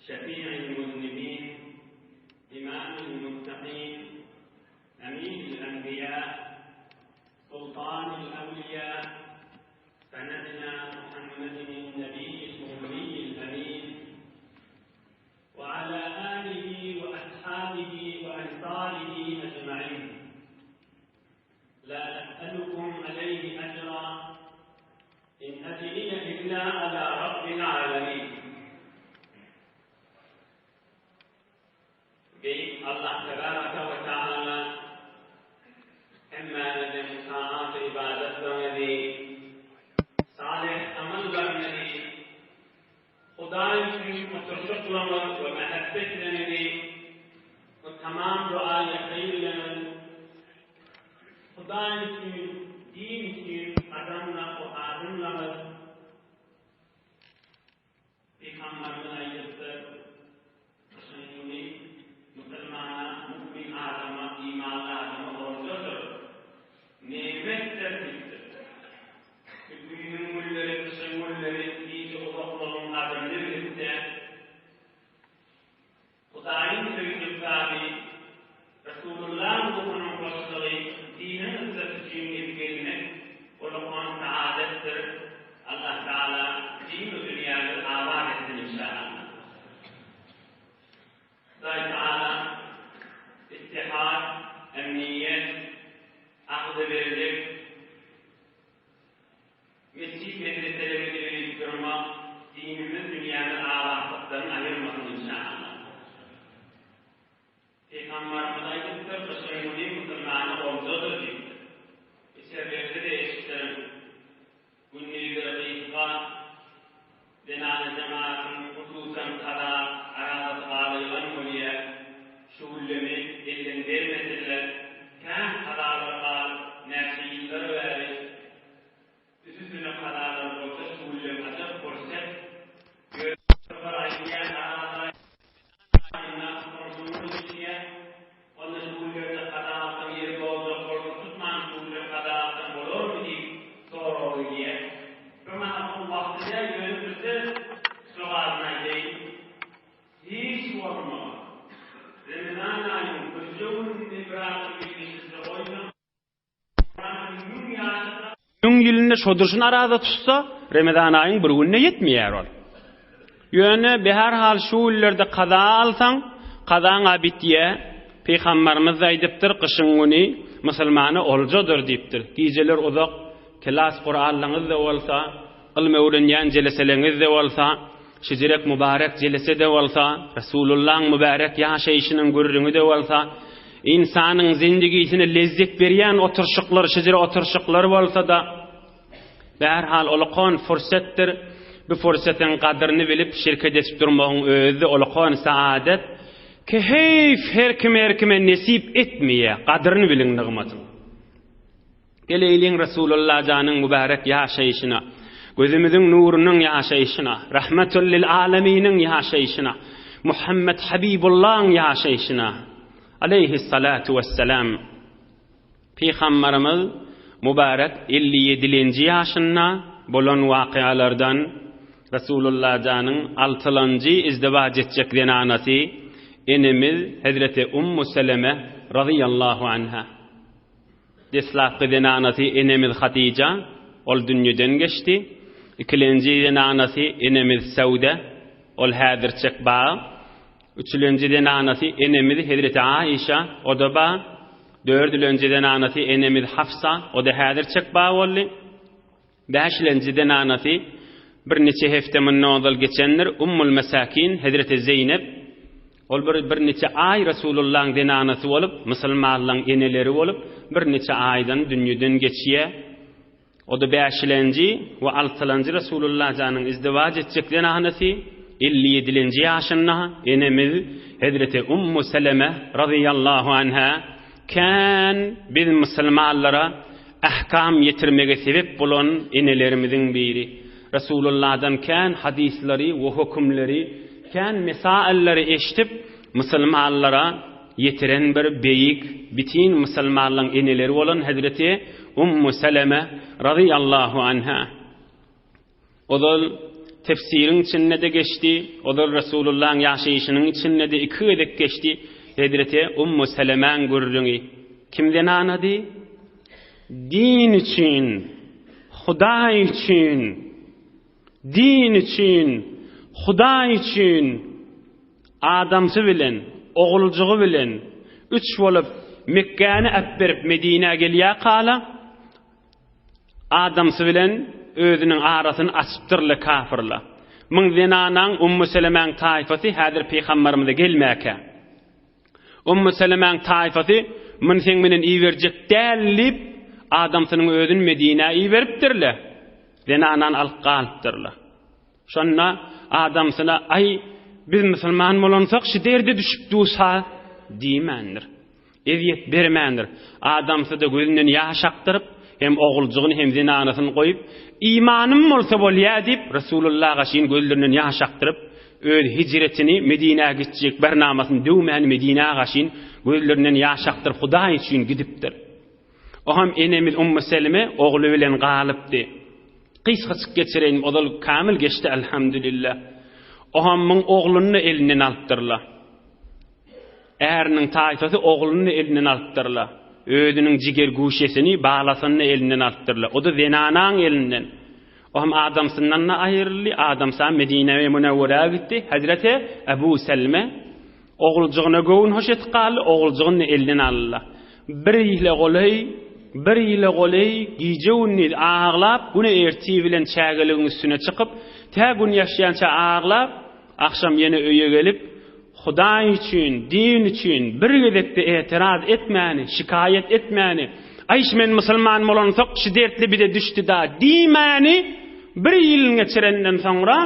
شفيع المذنبين إمام المتقين أمين الأنبياء سلطان الأولياء سندنا محمد النبي الأمي الأمين وعلى آله وأصحابه وأنصاره أجمعين لا أسألكم عليه أجرا إن أجري إلا على رب العالمين. الله تبارك وتعالى إما لدى ساعات عبادتنا ذي صالح عملنا ذي خدای متشکرم و محبت ذي وتمام دعای خیر لنا خدای دین کی قدمنا و آدم لنا پیغمبر ملائکت رسولی مسلمان مؤمن آدم ایمان آدم اور جزر نعمت تربیت bütün mulleri kısımları iyice uzaklarının adımları birlikte Hudayın sözcükleri Resulullah'ın ruhunun başlığı dinin ızzatçının etkilerini Allah'ın saadettir. Allah Teala din ve dünyayı âvâd etsin inşallah. Allah Teala istihad, emniyet, aklı verilir Mescid medreselerini verip durmak, dinimiz dünyanın ağırlıklarını ayırmasın inşallah. Peygamber melaiketler Resulü Müslümanı oldudur deyip, sebebi de eşitlerim. Günleri bir dakika, Cenab-ı Cemaat'ın hususan kadar arada sağlayılan konuya şuullemi elin vermesiyle, kan kararlarla nesiyetleri verir, üstüne kararlar olsa şuullem açıp korset, görüşler ayıyan arada ayından konuşulmuş diye, onun şuullerde kararlardan yeri olsa korku tutman şuullem kararlardan olur mu deyip soru diye. Ama bu vaktide yönümüzde soğazına değil, hiç olma. Ramazan ayının kızılın ibrahim bilgisi oyunu, yılında şodurşun arada tutsa, Ramazan ayının bir gününe yetmiyor ol. Yönü bir her hal şu illerde qada alsan, qadana bitiye, Peygamberimiz aydıptır, kışın günü Müslümanı olcadır deyiptir. Geceler uzak, kilas Kur'an'ınız da olsa, ilm öğrenyen celeseleriniz de olsa, şicerek mübarek celese de olsa, Resulullah'ın mübarek yaşayışının görürünü de olsa, insanın zindigisine lezzet veriyen oturuşuklar, şicere oturuşuklar olsa da, derhal olukon fırsattir, bu fırsatın kadrini bilip şirket etip durmağın özü olukon saadet, ki her kime nesip etmeye, kadrini bilin nığmatın. Geleyliğin Resulullah canın mübarek yaşayışına, gözümüzün nurunun yaşayışına, rahmetul lil aleminin yaşayışına, Muhammed Habibullah'ın yaşayışına, aleyhissalatu vesselam. Peygamberimiz mübarek 57. yaşında bolan vakialardan Resulullah canın 6. izdivac edecek anası enemiz Hazreti Ummu Seleme radıyallahu anha. Deslaqı anası enemiz Hatice ol dünyadan geçti. İkinci anası enemiz Sauda ol hadirçek bağ. Üçüncü anası enemiz Hazreti Aişa o da bağ. Dördüncü anası enemiz Hafsa o da hadirçek bağ oldu. Beşinci anası bir neçe hafta mınnaodal geçenler Ummul Mesakin Hazreti Zeynep ol bir neçe ay Resulullah'ın denanası olup Müslümanların eneleri olup bir neçe aydan dünyadan geçiye. O da 5. ve 6. Resulullah canın izdivac edecek denanası 57. yaşında enemiz Hazreti Ummu Seleme radıyallahu anha kan biz Müslümanlara ahkam yetirmege sebep bulan enelerimizin biri. Resulullah'dan kan hadisleri ve hükümleri, kan mesailleri eşitip Müslümanlara yetiren bir beyik, bütün Müslümanların eneleri olan Hazreti Ummu Seleme radıyallahu anha. O da tefsirin içinde de geçti. O da Resulullah'ın yaşayışının içinde de 2 edek geçti. Hazreti Ummu Seleme'nin gurrunu kimden anadı? Din için, Huda için, din için, Huda için adamsı bilen, oğulcuğu bilen 3 bolup Mekke'ni öpberip Medine geliye kala adamsı bilen özünün arasını açıptırlı kafirla. Min zinanan Ummu Seleme'nin taifası hadir peygamberimize gelmeke. Ummu Seleme'nin taifası min sen menen iyi verecek dellip adamsının özün Medine'ye iyi veriptirle. Zinanan alqalıptırla. Şonna adamsına ay biz Müslüman bolansak şu derde düşüp dursa diýmendir. Eziyet bermendir. Adamsı da gözünden yaş aktırıp hem oğulcuğunu hem zinanasyny koyup imanım bolsa bolýa dip Resulullah'a şeýin gözlerinden yaş aktırıp öz hicretini Medine'ye gitjek bernamasyny döwmän Medine'ye şeýin gözlerinden yaş aktırıp Hudaý üçin gidipdir. O hem enemiz Ummu Seleme oğlu bilen galypdy. Kysgaçyk geçirenim odal kamil geçti elhamdülillah. O hem min oğlunu elinden alypdyrlar. Erinin taifası oğlunu elinden alypdyrlar. Özünün jiger guşesini bağlasyny elinden alypdyrlar. O da zenanan elinden. O hem adamsından aýryldy. Adamsa Medine'ye Munawwara gitdi. Hazreti Ebu Selme oğulcuğuna gowun hoş etip galy, oğulcuğunu elinden aldylar. Bir ýyly golay gijewni ağlap, bunu erti bilen çägeligiň üstüne çykyp, tä gün ýaşaýança ağlap, akşam ýene öýe gelip, Hudaý üçin, din üçin bir gezekde etiraz etmäni, şikayet etmäni, aýş men musulman bolansak şu dertli bir de düşdi da diýmäni bir ýyl geçirenden soňra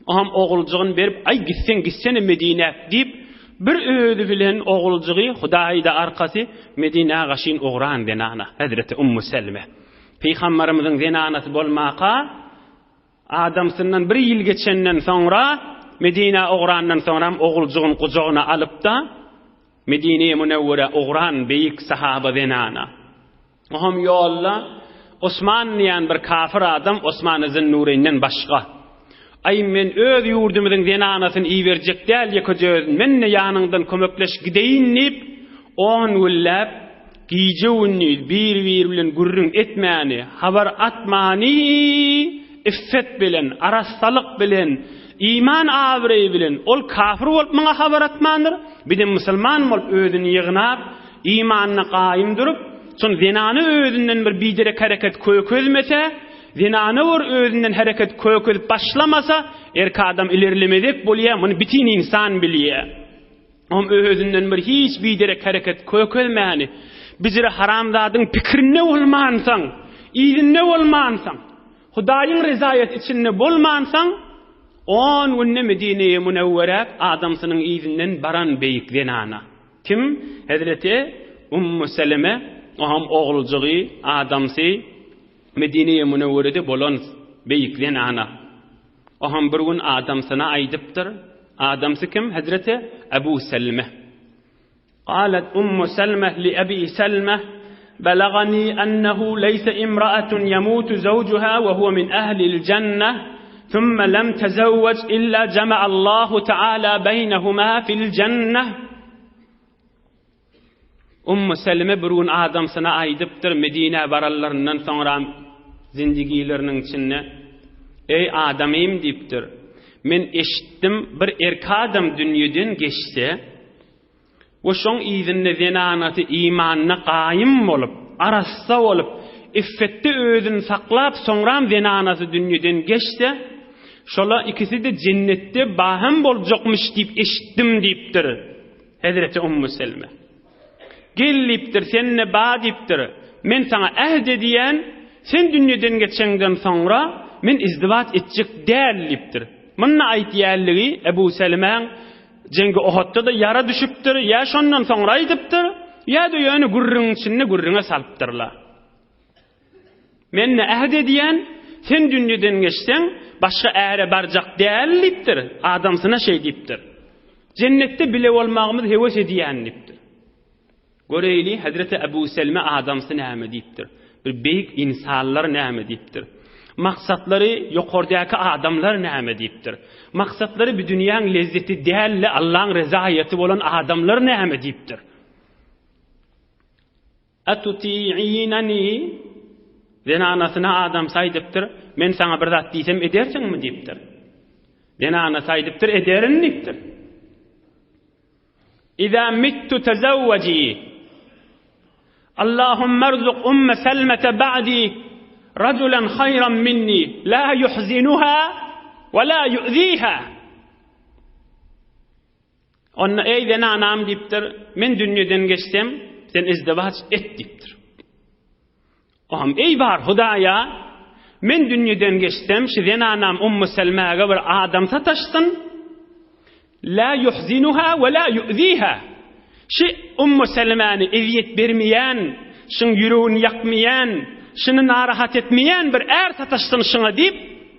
aham oğulcuğun berip, ay gitsen Medine diýip bir öýdi bilen oğulcugy Hudaýda arkasy Medine gaşyn ogran denana Hazreti Ummu Selme. Peygamberimiziň zenanasy bolmaka adamsyndan bir ýyl geçenden soňra Medine ograndan soňra oğulcuğun kucağına alyp da Medine-i Munawwara ogran beýik sahaba denana. Oham ýolla Osman diýen bir kafir adam Osman Zin-Nurayndan başga ay men öz ýurdumyň zenanasyny iyi berjek däl ýekejöz menne ýanyňdan kömekleş gideýin dip 10 güllap gijewni bir bilen gurrun etmäni habar atmany iffet bilen arastalyk bilen iman awry bilen ol kafir bolup maňa habar atmandyr bir de musulman bolup özüni ýygnap imanyny gaýym durup şol zenany özünden bir biderek hareket köközmese zinany bir özünden hareket köközüp başlamasa erki adam ilerlemedek bolýar muny bitin insan bilýär. Om özünden bir hiç biderek hareket köközmäni bizire haramzadyň pikirine bolmansaň, ýygyne bolmansaň, Hudaýyň rezaýet içinde bolmansaň 10 günne Medine-i Munawwara adamsynyň ýygynden baran beýik zenana. Kim? Hazreti Ummu Seleme oham oğulcugy adamsy Medine-i Munawwarada bolan beýik zenana. Oham bir gün adamsyna aýdypdyr. Adamsy kim? Hazreti Ebu Selme. Qalat Ummu Selme li Abi Selme balagani annahu laysa imra'atun yamutu zawjuha wa huwa min ahli al-jannah thumma lam tazawwaj illa jama'a Allahu ta'ala baynahuma fil jannah. Ummu Selme bir gün adamsyna aýdypdyr Medine barallaryndan soňra zindigilerinin içinde ey adamym diýipdir. Men eşitdim bir erkadam dünýeden geçse o şoň ýygyny zenanaty imanyna gaýym bolup arassa bolup iffetde özüni saklap soňram zenanasy dünýeden geçse şola ikisi de cennetde baham boljakmyş diýip eşitdim diýipdir Hazreti Ummu Selme. Gelipdir senne ba diýipdir. Men sana ahd ediýän sen dünýeden geçenden soňra men izdivat etjek dälipdir. Munna aýtýarlygy Ebu Selmeň jengi Uhudda da yara düşüpdir, ya şondan soňra aýdypdyr, ya da ýöne gurrun içinde gurruna salypdyrlar. Men ahd ediýän sen dünýeden geçsen başga äre barjak dälipdir. Adamsyna şey diýipdir. Cennetde bile bolmagymyz hewes ediýän diýipdir. Göreyli Hazreti Ebu Selme adamsy näme diýipdir. Bir beýik insanlar näme diýipdir. Maksatları yokordaki adamlar näme diýipdir. Maksatları bir dünýäň lezzeti däl, Allah'ın rezaiyeti bolan adamlar näme diýipdir. Atuti'inani den anasyna adam saýdypdyr. Men sana bir zat diýsem edersiňmi diýipdir. Den ana saýdypdyr, ederin diýipdir. İza mittu tazawwaji Allahumma arzuq umma Salmata ba'di rajulan khayran minni la yuhzinuha ve la yu'ziha. Onna eyden anam diýipdir, men dünýeden geçsem sen izdivaç et diýipdir. Oğam ey bar Hudaya, men dünýeden geçsem şiden anam Ummu Selmaga bir adam sataşsın, la yuhzinuha ve la yu'ziha. Şi Ummu Selmany eziyet bermeýän, şun ýüregini ýakmaýan, şunu narahat etmeyen bir er sataşsın şuna deyip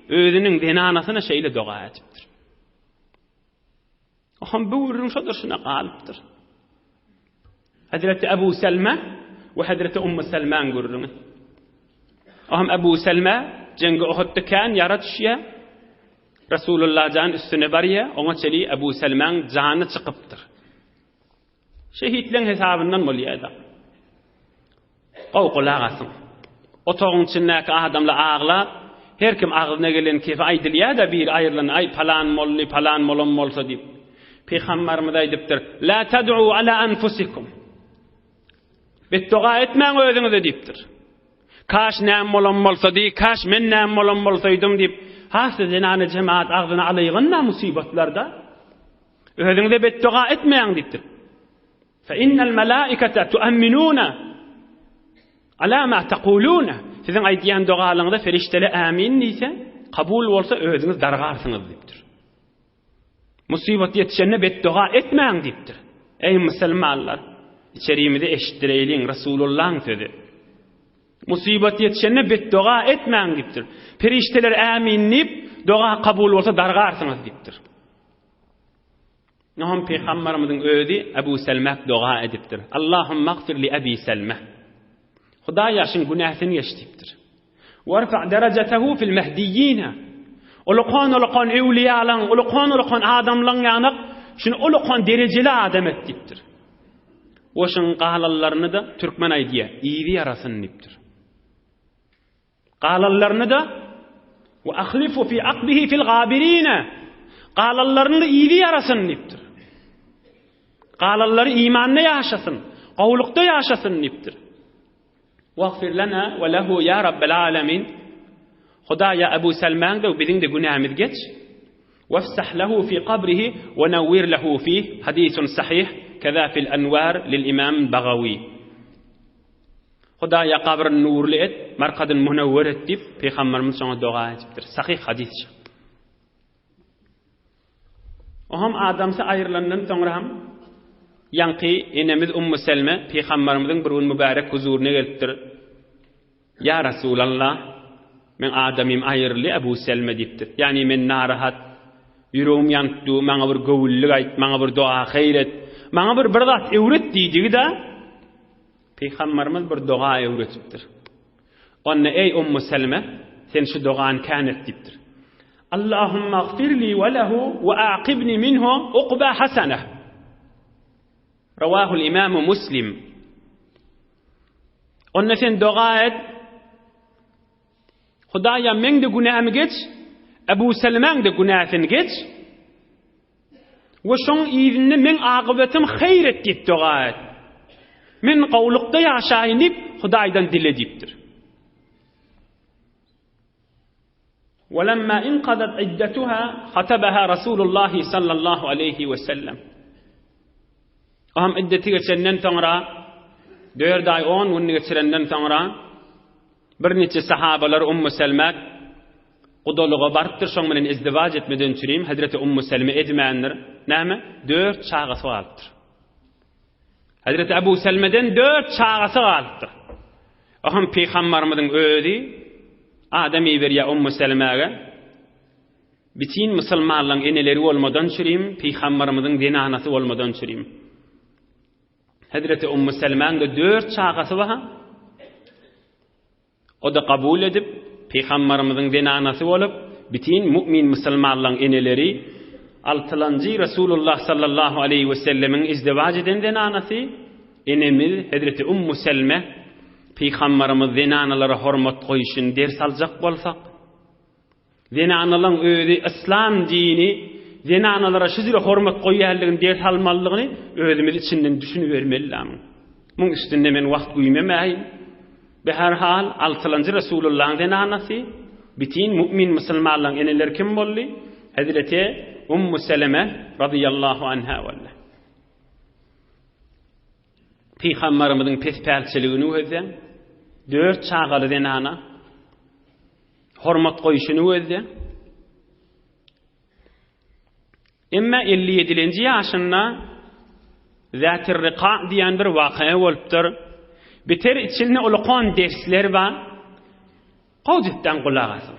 özünün denanasyna şeýle doga etipdir. Ohan bu urun şodur şuna galypdyr. Hazreti Ebu Selma ve Hazreti Ummu Selman gurrun. Ohan Ebu Selma jenge Uhud'da kan yara düşýär. Rasulullah jan üstüne barýar, oňa çeli Ebu Selman jany çykypdyr. Şehitleň hesabyndan bolýardy. Gowgulagasyň. Otoğun içindeki adamla ağla, her kim ağlına gelen kefe aydılya da bir ayrılan ay palan molli palan molon molsa deyip. Peygamberimiz aydiptir. La tad'u ala anfusikum. Bedduğa etmeň özüňize deyipdir. Kaş näme molon molsa deyip, kaş men näme molon molsaýdym deyip. Hasy zinany cemaat ağzyna alaýganda musibatlarda özüňize bedduğa etmeň deyipdir. Fa innal malaikata tu'minuna ala ma taquluna. Sizin aýdýan dogalyňyza ferişteler amin diýse, kabul bolsa özüňiz dargarsyňyz diýipdir. Musibat ýetişende bedduğa etmeň diýipdir. Ey musulmanlar, içeriğimizi eşitdireýin Rasulullah'ın sözü. Musibat ýetişende bedduğa etmeň diýipdir. Ferişteler amin diýip, doga kabul bolsa dargarsyňyz diýipdir. Nähum Peygamberimiziň özü Ebu Selma doga edipdir. Allahumma gfir li Abi Selma. Hudaýa şin günähini geçdipdir. Warfa' darajatehu fil mahdiyyina. Uluqan ewliýalaň, uluqan adamlaryň ýanyk şunu uluqan derejeli adam etdipdir. Oşun galanlaryny da türkmen aýdýar, iýi yarasyn dipdir. Galanlaryny da wa akhlifu fi aqbihi fil ghabirina. Galanlaryny iýi yarasyn dipdir. Galanlary imanna ýaşasyn, gowlukda ýaşasyn dipdir. Wagfir lana ve lehu ya rabbel alamin. Hudaýa Ebu Selman da biziň de günämiz geç. Wafsah lehu fi qabrihi ve nawwir lehu fih. Hadisun sahih keza fil anwar lil imam Bagawi. Hudaýa qabryny nurly et, markadyny munawwir et dip Peygamberimiz şoňa doga etipdir. Sahih hadis. Oham adamsa aýrylandan soňra ham yanqi enemiz Ummu Selma Peygamberimiziň bir gün mübarek huzuryna gelipdir. Ya Rasulallah, men adamym aýrly Ebu Selma diýipdir. Yani men narahat, ýüregim ýandy, maňa bir gowullyk aýt, maňa bir doa haýret, maňa bir zat öwret diýdi da Peygamberimiz bir doa öwretipdir. Onna ey Ummu Selma, sen şu doany kanet diýipdir. Allahumma gfirli ve lehu ve aqibni minhu uqba hasana. Ravahul İmam Muslim. Onna sen doa et. Hudaýa men de günämi geç, Ebu Selman de günäsini geç. Ve şoň iýdini men agybetim haýr et diýip doa et. Men gowlukda ýaşaýyn diýip Hudaýdan diledipdir. وَلَمَّا انقضت عدتها خطبها رسول الله صلى الله عليه وسلم. Aham iddeti geçenden sonra 4 ay 10 gün geçirenden sonra bir neçe sahabalar Ummu Selma Qudalyga barıpdyr, şoň bilen izdivaç etmeden çüreyim. Hazreti Ummu Selma edmändir. Näme? 4 çagasy galypdyr. Hazreti Ebu Selma'dan 4 çagasy galypdyr. Aham Peygamberimiziň özü adamy berýär Ummu Selmaga. Bütün musulmanlaryň eneleri bolmadan çüreyim, Peygamberimiziň denanasy bolmadan çüreyim. Hazreti Ummu Selman da 4 çagasy var. O da kabul edip Peygamberimizin denanası olup, bütün mümin Müslümanların eneleri, 6-cı Resulullah sallallahu aleyhi ve sellemin izdivac eden denanası, enemiz Hazreti Ummu Selme, Peygamberimiz denanalara hormat koyuşun ders alacak bolsak, denanaların özü İslam dini, denanalara şizire hormat koyarlığın ders almalığını özümüz içinden düşünüvermeliyiz. Bunun üstünde men vaqt güymemeyin. Be her hal 6-cı Resulullah'ın denanası, bütün mümin Müslümanların eneler kim bolli? Hazreti Ummu Seleme radıyallahu anha valla. Peygamberimizin pesperçiliğini özden, 4 çağalı denana, hormat koyuşunu özden. Emma 57-nji ýaşynda Zat-ı Riqa diýen bir waqia bolupdyr. Biter içinde ulaqan dersler var. Qawjitdan qulaq asy.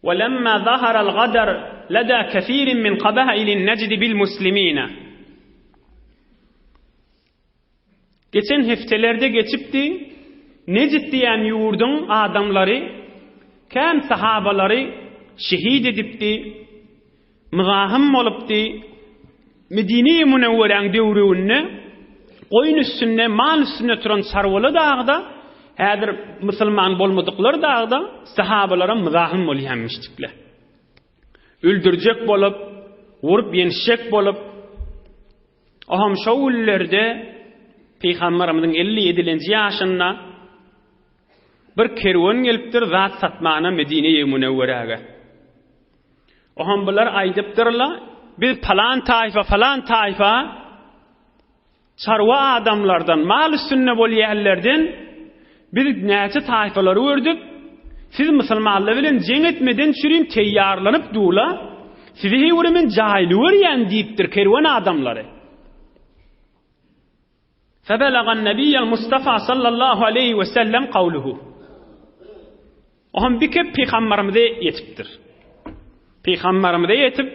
وَلَمَّا ظَهَرَ الْغَدَرُ لَدَى كَثِيرٍ مِنْ قَبَائِلِ النَّجْدِ بِالْمُسْلِمِينَ. Geçen heftelerde geçipdi. Necd diýen ýurdun adamlary, kän sahabalary şehit edipdi. Mızahım bolupdi. Medine-i Münewwereň döwründe oýun üstünde, mal üstünde turan sarwaly dagda, häzir musulman bolmadyklar dagda sahabalara mızahım bolýanmışdyklar. Öldürjek bolup, urup ýenişek bolup, aham şowullerde Peygamberimizin 57-nji ýaşynda bir kerwan gelipdir zat satmana Medine-i Münewwere'ge. Aham bular aýdypdyrlar, biz falan taifa çarwa adamlardan, mal üstünde bolýanlardan biz näçe taifalary gördük. Siz musulmanlar bilen jeň etmeden çürim teýýarlanyp dula. Sizi hewremen jaýly berýän diýipdir kerwan adamlary. Febelagan Nebiyyel Mustafa sallallahu aleyhi ve sellem kavluhu. Oham bir kep Peygamberimize yetipdir. Peygamberimize yetip,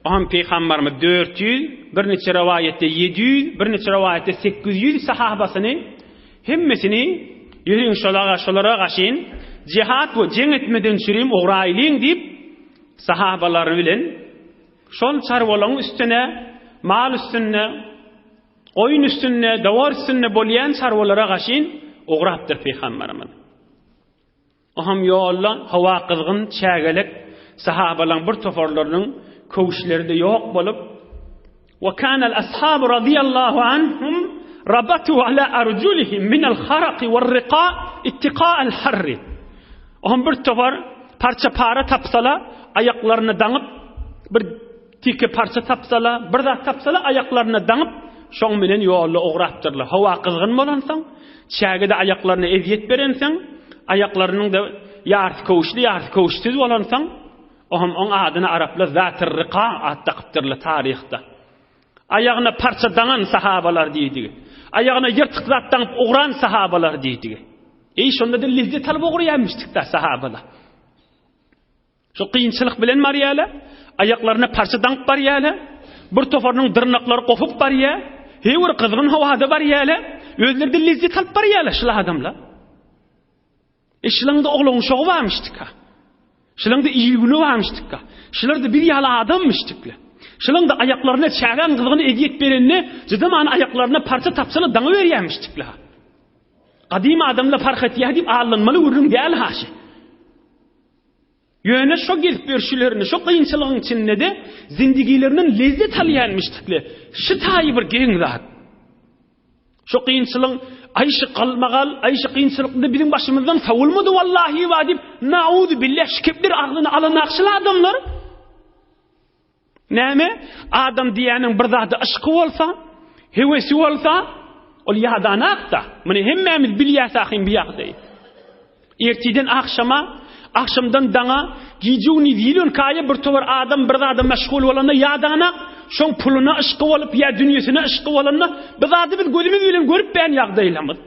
oham Peygamberimiz 400, bir neçe rivayette 700, bir neçe rivayette 800 sahabasyny hemmesini ýüreň şolara gaşyn cihat we jeň etmeden çürim ugraýlyň diýip sahabalary bilen şol çarwalaryň üstüne, mal üstüne, oýun üstüne, dawar üstüne bolýan çarwalara gaşyn ugrapdyr Peygamberimiz. Aham ýolla hawa kızgın çägelek sahabalan bir toparlarynyň köwüşlerinde ýok bolup wa kana al-ashab radiyallahu anhum rabatu ala arjulihim min al-kharaq war-riqa ittiqa al-harr. Aham bir topar parça para tapsala ayaklaryny daňyp bir tike parça tapsala bir zat tapsala ayaklaryny daňyp şoň menen ýolla ugrapdyrlar. Hawa kızgın bolansaň çägede ayaklaryny eziyet berenseň ayaklarynyň da ýarty köwüşsiz bolansaň oham on adyny araplar Zat-ı Riqa atdypdyrlar taryhda. Ayagyna parça daňan sahabalar diýdi. Ayagyna ýyrtyk zatdan ugran sahabalar diýdi. Şonda da lizzet alyp ugraýanmışdykda sahabalar. Şu kıyınçılık bilen mariyala, ayaklarına parça dank bariyala, bir tofarının dırnaklary kopup bariya, hewir kızgın havada bariyala, özlerinde lizzet alyp bariyala şula adamlar. Şulanda oğlun şoğu varmışdyka. Şulanda iyigini varmışdyka. Şularda bir yala adammışdyka. Şulanda ayaklarına çägen kızgın ediyet berenine, jydaman ayaklarına parça tapsalar daňy berýänmişdikler. Qadim adamla fark etýär diýip allanmaly urun gel haşy. Yöne şo gelip berşilerini, şo kıyınçılığın içinde de zindigilerinin lezzet alýanmışdyklar. Şu taýy bir geň zat. Şo kıyınçılığın ayşy qalmagal, ayşy kıyınçylykda bizim başımızdan savulmady wallahi we diýip nauzu billah şikepler aglyny alanakçylar adamlar. Näme? Adam diýäniň bir zaty aşky bolsa, hewesi bolsa, ol ýadanakda. Mene hemmemiz bilýärsäkin bu ýagdaý. Ertiden akşama, akşamdan daňa giýjüni diýilen kaýa bir tovar adam bir zada meşgul bolanda ýadana, şoň puluny aşky bolup ýa dünýäsini aşky bolanda biz zady biz gözümüz bilen görüp bäň ýagdaýlarymyz.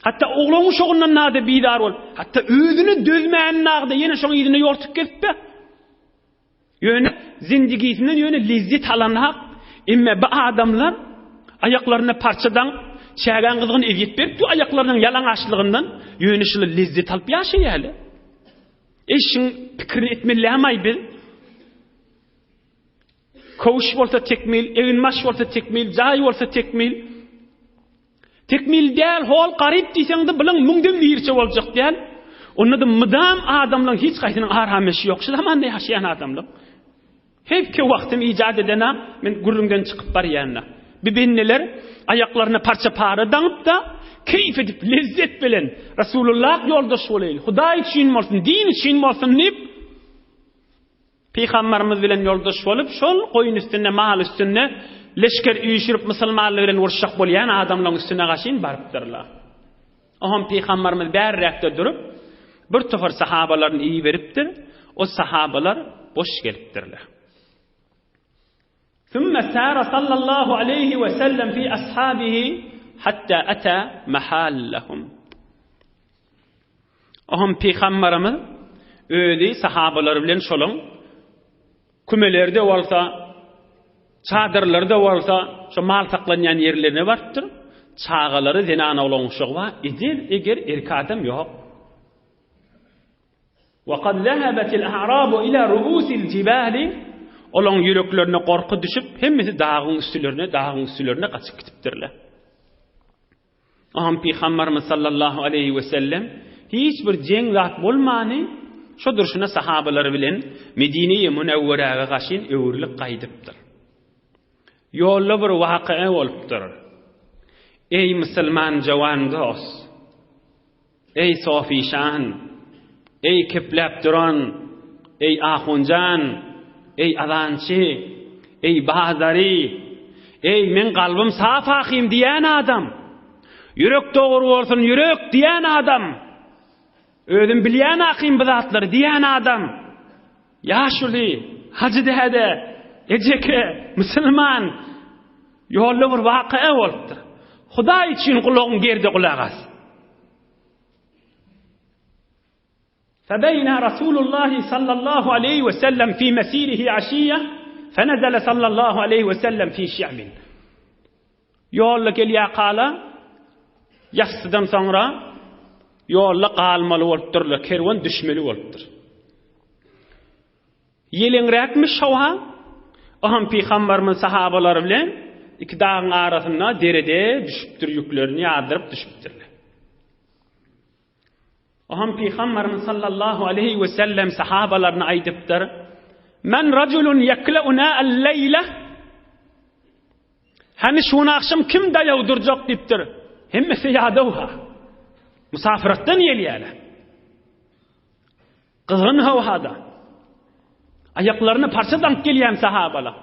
Hatta oğluny şoňundan nada bidar bol, hatta özüni dözmäň nagda ýene şoň ýerine ýortup gelipdi. Ýöne zindigisinden ýöne lezzet alanak, imme bu adamlar ayaklaryna parçadan çägen kızgın eziyet berip ayaklarının yalan açlığından yönüşlü lezzet alıp yaşayalı. Eşin fikrini etmeliğemay bil. Koğuş olsa tekmil, evin maş olsa tekmil, cay olsa tekmil. Tekmil değil, hol qarib diysen de bilin müngden birçe olacak değil. Onun da mıdam adamların hiç kaysının arhameşi yok. Şu zamanda yaşayan adamlar. Hep ki vaktim icat edene, men gurrundan çıkıp bar yanına. Bibenneler ayaklarına parça para danıp da keyif edip lezzet bilen Resulullah yoldaş olaylı. Huday için olsun, din için olsun nip Peygamberimiz bilen yoldaş olup şol koyun üstüne, mahal üstüne leşker üyüşürüp musulmanlarla urşak bolyan adamların üstüne qaşyn barıpdırlar. Oham Peygamberimiz bär rakda durup bir tofar sahabalarını iyi veripdir. O sahabalar boş gelipdirler. ثم سار صلى الله عليه وسلم في أصحابه حتى أتى محلهم. Oham Peygamberimiz öyle sahabalar bilen şolun kümelerde olsa, çadırlarda olsa, şu mal saklanan yerlerine barıpdır. Çağaları zinana olan uşağı eğer erkadam yok. وَقَدْ ذَهَبَتِ الْأَعْرَابُ إِلَى رُؤُوسِ الْجِبَالِ. Olan yüreklerine korku düşüp hemmesi dağın üstülerine kaçıp gitipdirler. Aham Peygamberimiz sallallahu aleyhi ve sellem hiç bir cengat bolmany şu duruşuna sahabaları bilen Medine-i Münevvere'ye qaşyn öwürlik qaydypdyr. Yolla bir waqia bolupdyr. Ey musulman jawan dost, ey sofishan, ey keplep duran, ey ahunjan, ey adançı, ey bahadari, ey men kalbim saf hakim diyen adam, yürek doğru olsun yürek diyen adam, ödüm bilyen hakim bidatlar diyen adam, yaşuli, hacı dehede, eceke, musulman, yollu bir vakıa olupdur. Huda için kulağın gerdi kulağız. فبين رسول الله صلى الله عليه وسلم في مسيره عشية فنزل صلى الله عليه وسلم في شعب. Yolla geliya qala yafsıdan sonra yolla qalmalı bolupdyr, kerwan düşmeli bolupdyr. Yelenrekmi şowha aham Peygamberimiz sahabalary bilen iki dağın arasına derede düşüpdir, yüklerini yadırıp düşüpdirler. Aham Peygamberimiz sallallahu aleyhi ve sellem sahabalarına aydıptır. Men raculun yaklauna al-leyla. Hani şunu akşam kim dayav duracak diptir. Hemmesi yadavha. Musafirattan yeliyala. Kızgın havada. Ayaklarını parçadan geliyen sahabalar.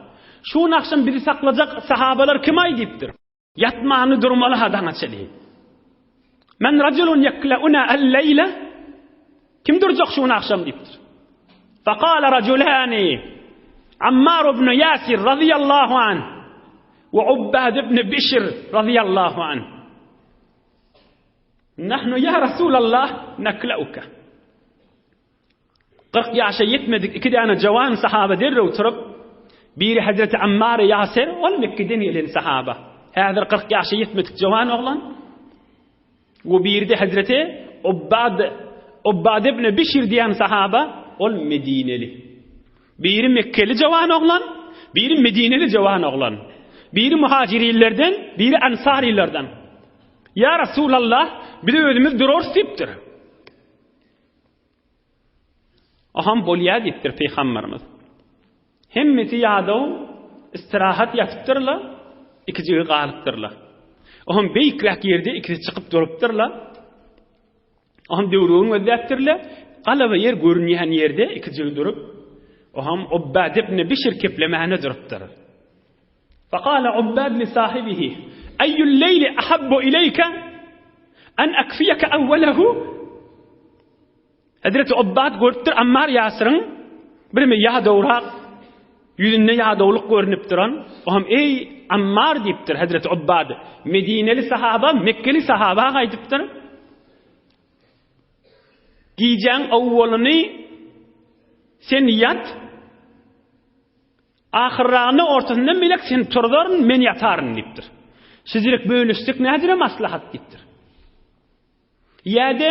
Şunu akşam biri saklayacak sahabalar kim ay diptir. Yatmanı durmalı hadan açılayım. Men raculun yaklauna al-leyla. Kim duracak şunu akşam diptir. Faqala raculani Ammar ibn Yasir radıyallahu anh ve Ubbad ibn Bishr radıyallahu anh. Nahnu ya Resulallah naklauka. 40 yaşa yetmedik iki tane cavan sahabe derre oturup biri Hazreti Ammar Yasir ol Mekke'den gelen sahabe. Hazır 40 yaşa yetmedik cavan oğlan. Ve biri de Hazreti Ubbad ibn Bishr diyen sahaba ol Medineli. Biri Mekkeli cavan oğlan, biri Medineli cavan oğlan. Biri muhacirlerden, biri ansarilerden. Ya Resulallah, bir de özümüz durur siptir. Aham bolya diptir Peygamberimiz. Hemmeti yadav istirahat yaptırla, ikici qalıptırlar. Aham beykrak yerde ikisi çıkıp duruptırlar. Aham devruğun ödettirler. Qalaba yer görünýän yerde ikici durup, aham Ubbad ibn Bishr keplemäne durupdyr. Faqala Ubbad li sahibihi: "Ayyul leyli ahabbu ileyka an akfiyaka awwalahu?" Hazreti Ubbad görüpdir Ammar Yasir'in birme yadawrak yüzünde yadawlyk görünüp duran. Aham ey Ammar dipdir Hazreti Ubbad. Medineli sahaba, Mekkeli sahaba aydypdyr. Giyeceğin avvalını sen yat, ahirrağını ortasından bilek sen turdarın men yatarın diptir. Sizlik bölüşsek nädire maslahat dipdir. Ýa-da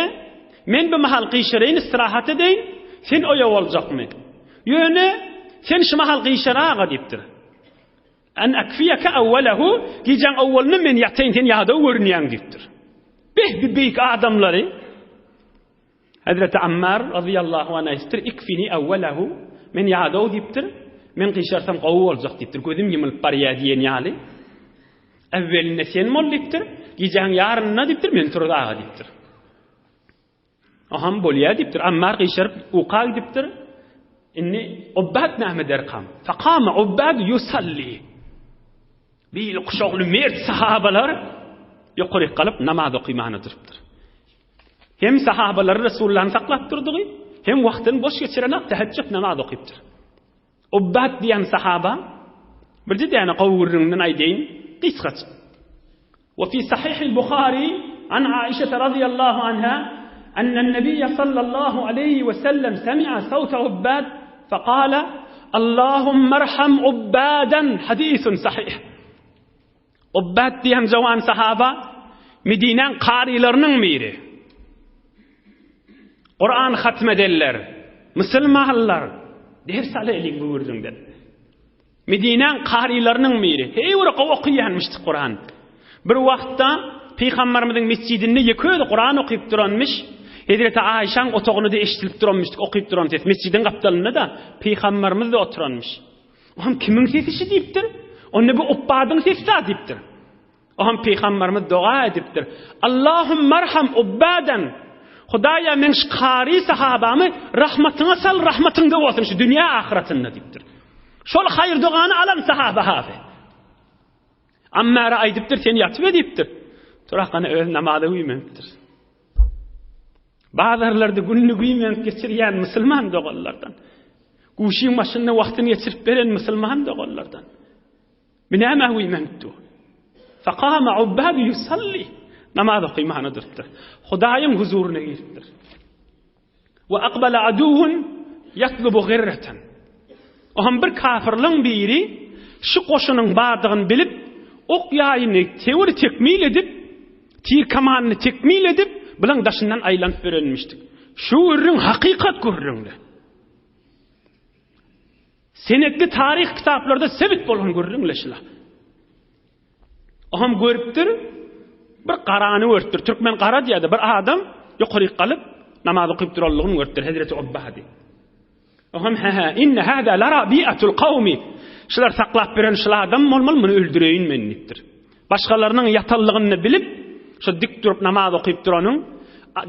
men bu mahal gyşaryň istirahat edeýin, sen oýa boljakmy? Ýöne sen şu mahal gyşaraga dipdir. An akfiyaka awwalahu, gijan awwalyny men ýataýyn sen ýa-da görnýän dipdir. Büyük adamları Hazreti Ammar radıyallahu anh istir ikfini awwalahu men ýa-da dipdir. Men gyşarsam gowy boljak dipdir. Gözüm ýymylyp barýar diýen ýaly. Evveline sen mol dipdir, gijan ýaryna dipdir, men turdaga dipdir. Aham bolýar dipdir, Ammar gyşaryp uqag dipdir. Inni Ubbad näme derkam. Faqama Ubbad yusalli. Bir quşagly mert sahabalar ýokary galyp namaz okymagyny durupdyr. Hem sahabalar Resulullah'y saklap durdygy, hem wagtyny boş geçiren tahajjud namaz okypdyr. Ubbad diýen sahaba bir diýene gowurundan aýdyň. قصة وفي صحيح البخاري عن عائشة رضي الله عنها أن النبي صلى الله عليه وسلم سمع صوت عباد فقال اللهم ارحم عبادا حديث صحيح عباد diyen جوان صحابة Medine'nin qarilerinin miri Kur'an hatmederler Müslümanlar ders aleylik buyurdun Medine'nin qarilerinin miri hey ora okuyanmıştı Kur'an bir wagtda Peygamberimizin mescidinde ýeköde Kur'an okyp duranmış Hazreti Aýşaň otagyny da eşitilip duranmışdy okyp duran ses mescidin gapdalynda da Peygamberimiz de oturanmış Oňam kimiň sesi diýipdir onu bu Ubbadyň sesi diýipdir Oňam Peygamberimiz dua edipdir Allahumma arham Ubbadan Hudaýa men şu qari sahabamy rahmatyňa sal rahmatyňda bolsun şu dünýä ahiretinde diýipdir Şol hayır duany alan sahaba hafi. Amma aýdypdyr sen ýatyp edipdir. Turaqany öz namazy uýmapdyr. Bazarlarda günlük uýmap geçirýän musulman dogallardan. Guşyň maşynyna wagtyny geçirip beren musulman dogallardan. Binäme uýmapdy. Faqama Ubbad yusalli. Namaz okymagyny durupdyr. Hudaýyň huzuruna giripdir. Wa aqbala aduwwun yatlubu ghirratan. Ohan bir kafirliň biri şu goşunyň bardygyny bilip, ok ýaýyny tewir tekmil edip, tir kamanyny tekmil edip, bilen daşyndan aýlanyp berenmişdik. Şu ürün hakykat görüňdi. Senetli tarih kitaplarda sebit bolan görüňler şula. Ohan görüpdir, bir qarany örtdir. Türkmen qara diýdi, bir adam ýokary galyp namaz okyp durallygyny görüpdir Hazreti Ubbadi. Oğam inne hada la rabiatul qawmi. Şular saklap beren şular adam bolmaly muny öldüreýin men dipdir. Başgalarının yatallygyny bilip, şu dik durup namaz okyp duranyň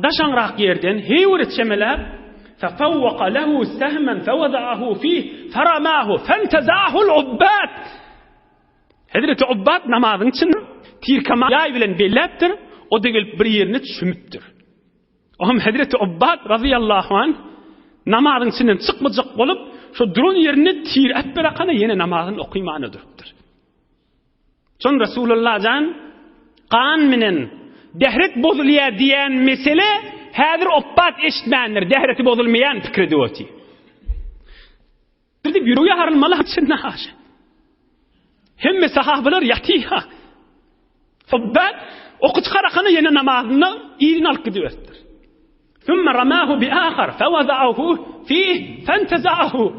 daşanrak yerden hewret çemeler fafawqa lahu sahman fawada'ahu fihi faramahu fantazahu al-ubbad. Hazreti Ubbad namazyň içinde tirkama ýay bilen belläpdir, o da gelip bir ýerine çümüpdir. Oğam Hazreti Ubbad radıyallahu anh namazın içinden çıkmayacak olup şu durun yerine tir et berakana yine namazın okuymanı durupdur. Son Resulullah can kan minen dehret bozuluya diyen mesele hadir Ubbad eşitmendir. Dehreti bozulmayan fikri diyorti. Bir de yürüye harılmalı içinde haşa. Hemme sahabeler yatiha. Ubbad okuç karakana yine namazını iyirin alıp gidiyordur. ثم رماه بآخر فوضعه فيه فانتزعه.